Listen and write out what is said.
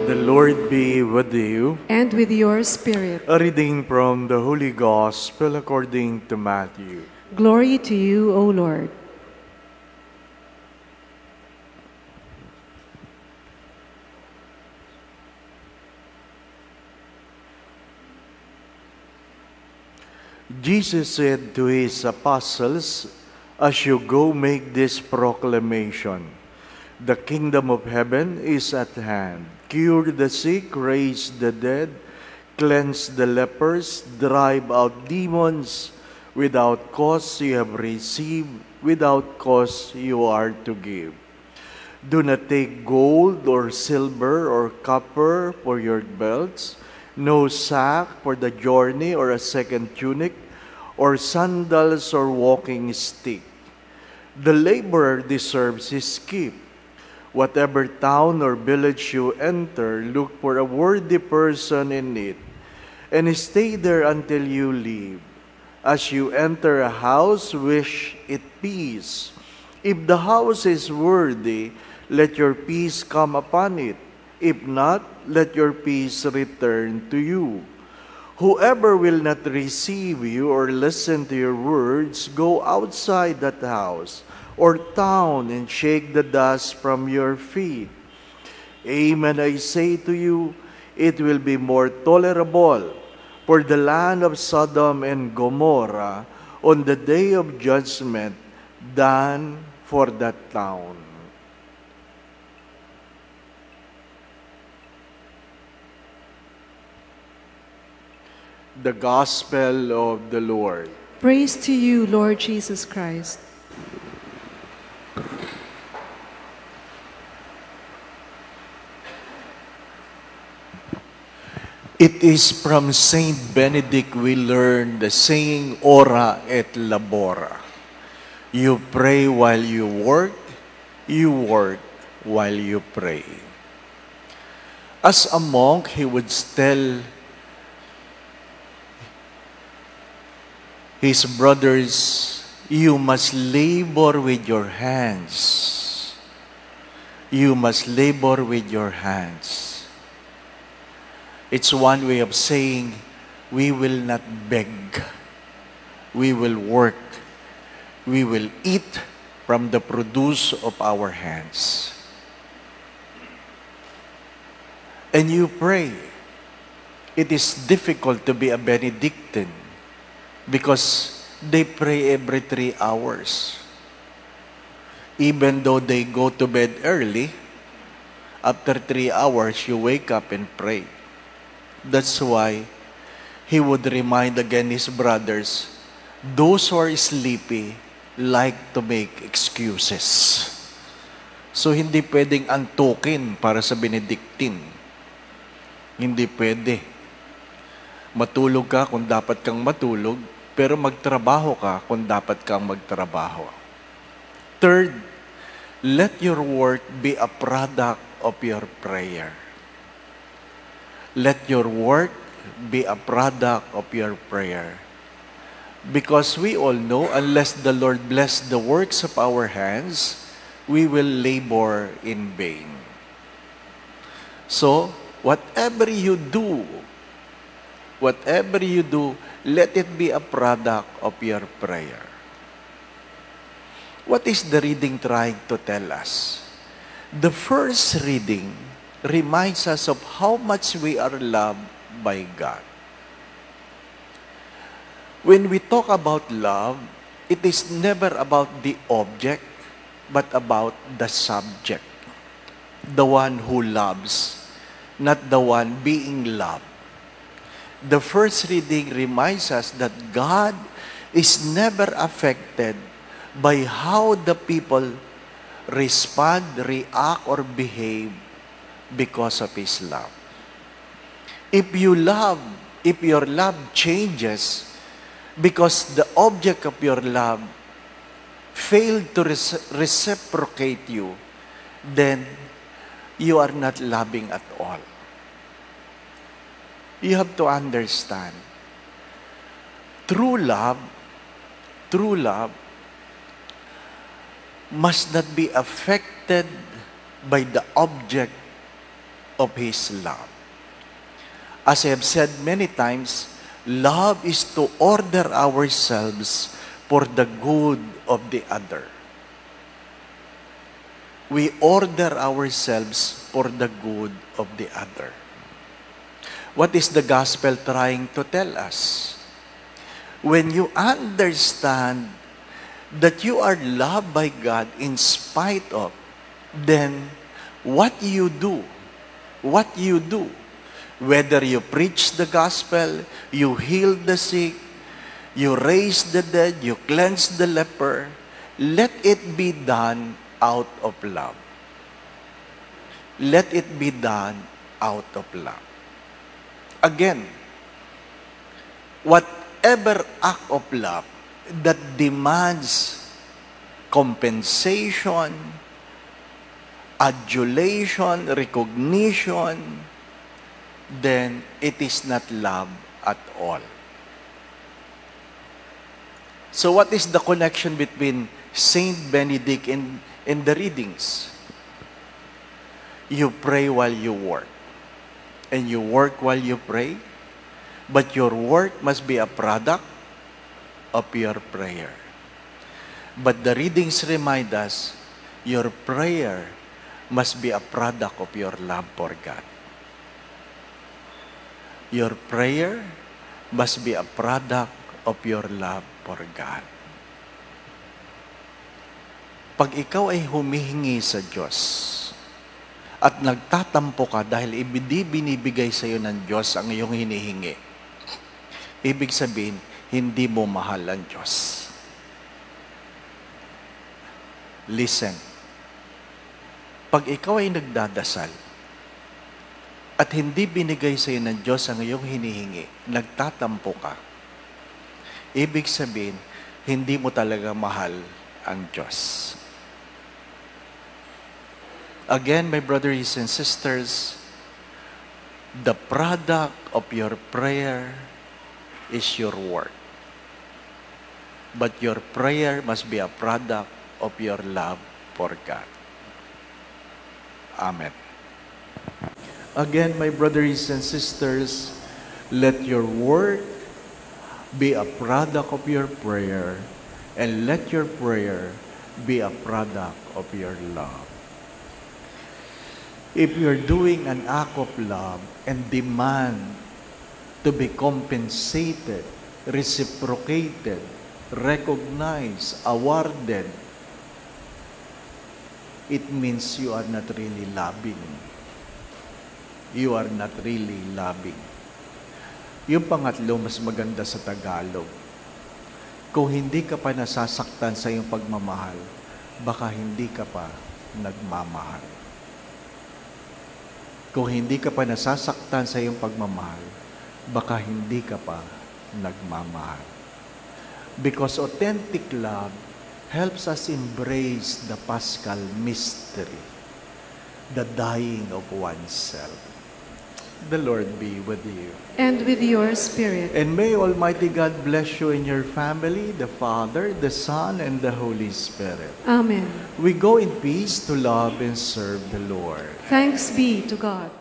The Lord be with you. And with your spirit. A reading from the Holy Gospel according to Matthew. Glory to you, O Lord. Jesus said to his apostles, "As you go, make this proclamation. The kingdom of heaven is at hand. Cure the sick, raise the dead, cleanse the lepers, drive out demons. Without cause you have received, without cause you are to give. Do not take gold or silver or copper for your belts, no sack for the journey or a second tunic, or sandals or walking stick. The laborer deserves his keep. Whatever town or village you enter, look for a worthy person in it, and stay there until you leave. As you enter a house, wish it peace. If the house is worthy, let your peace come upon it. If not, let your peace return to you. Whoever will not receive you or listen to your words, go outside that house or town and shake the dust from your feet. Amen, I say to you, it will be more tolerable for the land of Sodom and Gomorrah on the day of judgment than for that town." The Gospel of the Lord. Praise to you, Lord Jesus Christ. It is from Saint Benedict we learn the saying, "Ora et labora." You pray while you work while you pray. As a monk, he would tell his brothers, "You must labor with your hands. You must labor with your hands." It's one way of saying, we will not beg. We will work. We will eat from the produce of our hands. And you pray. It is difficult to be a Benedictine because they pray every 3 hours. Even though they go to bed early, after 3 hours, you wake up and pray. That's why he would remind again his brothers, those who are sleepy like to make excuses. So hindi pwedeng antukin para sa Benedictine. Hindi pwede. Matulog ka kung dapat kang matulog, pero magtrabaho ka kung dapat kang magtrabaho. Third, let your work be a product of your prayer. Let your work be a product of your prayer. Because we all know, unless the Lord bless the works of our hands, we will labor in vain. So, whatever you do, let it be a product of your prayer. What is the reading trying to tell us? The first reading reminds us of how much we are loved by God. When we talk about love, it is never about the object, but about the subject. The one who loves, not the one being loved. The first reading reminds us that God is never affected by how the people respond, react, or behave because of His love. If your love changes because the object of your love failed to reciprocate you, then you are not loving at all. You have to understand, true love must not be affected by the object of His love. As I have said many times, love is to order ourselves for the good of the other. We order ourselves for the good of the other. What is the gospel trying to tell us? When you understand that you are loved by God in spite of, then what you do, whether you preach the gospel, you heal the sick, you raise the dead, you cleanse the leper, let it be done out of love. Let it be done out of love. Again, whatever act of love that demands compensation, adulation, recognition, then it is not love at all. So what is the connection between Saint Benedict and the readings? You pray while you work, and you work while you pray, but your work must be a product of your prayer. But the readings remind us, your prayer must be a product of your love for God. Your prayer must be a product of your love for God. Pag ikaw ay humihingi sa Diyos at nagtatampo ka dahil binibigay sa iyo ng Diyos ang iyong hinihingi, ibig sabihin, hindi mo mahal ang Diyos. Listen. Pag ikaw ay nagdadasal at hindi binigay sa iyo ng Diyos ang iyong hinihingi, nagtatampo ka, ibig sabihin, hindi mo talaga mahal ang Diyos. Again, my brothers and sisters, the product of your prayer is your work. But your prayer must be a product of your love for God. Amen. Again, my brothers and sisters, let your work be a product of your prayer, and let your prayer be a product of your love. If you're doing an act of love and demand to be compensated, reciprocated, recognized, awarded, it means you are not really loving. You are not really loving. Yung pangatlo, mas maganda sa Tagalog. Kung hindi ka pa nasasaktan sa iyong pagmamahal, baka hindi ka pa nagmamahal. Kung hindi ka pa nasasaktan sa iyong pagmamahal, baka hindi ka pa nagmamahal. Because authentic love helps us embrace the Paschal mystery, the dying of oneself. The Lord be with you. And with your spirit. And may Almighty God bless you and your family, the Father, the Son, and the Holy Spirit. Amen. We go in peace to love and serve the Lord. Thanks be to God.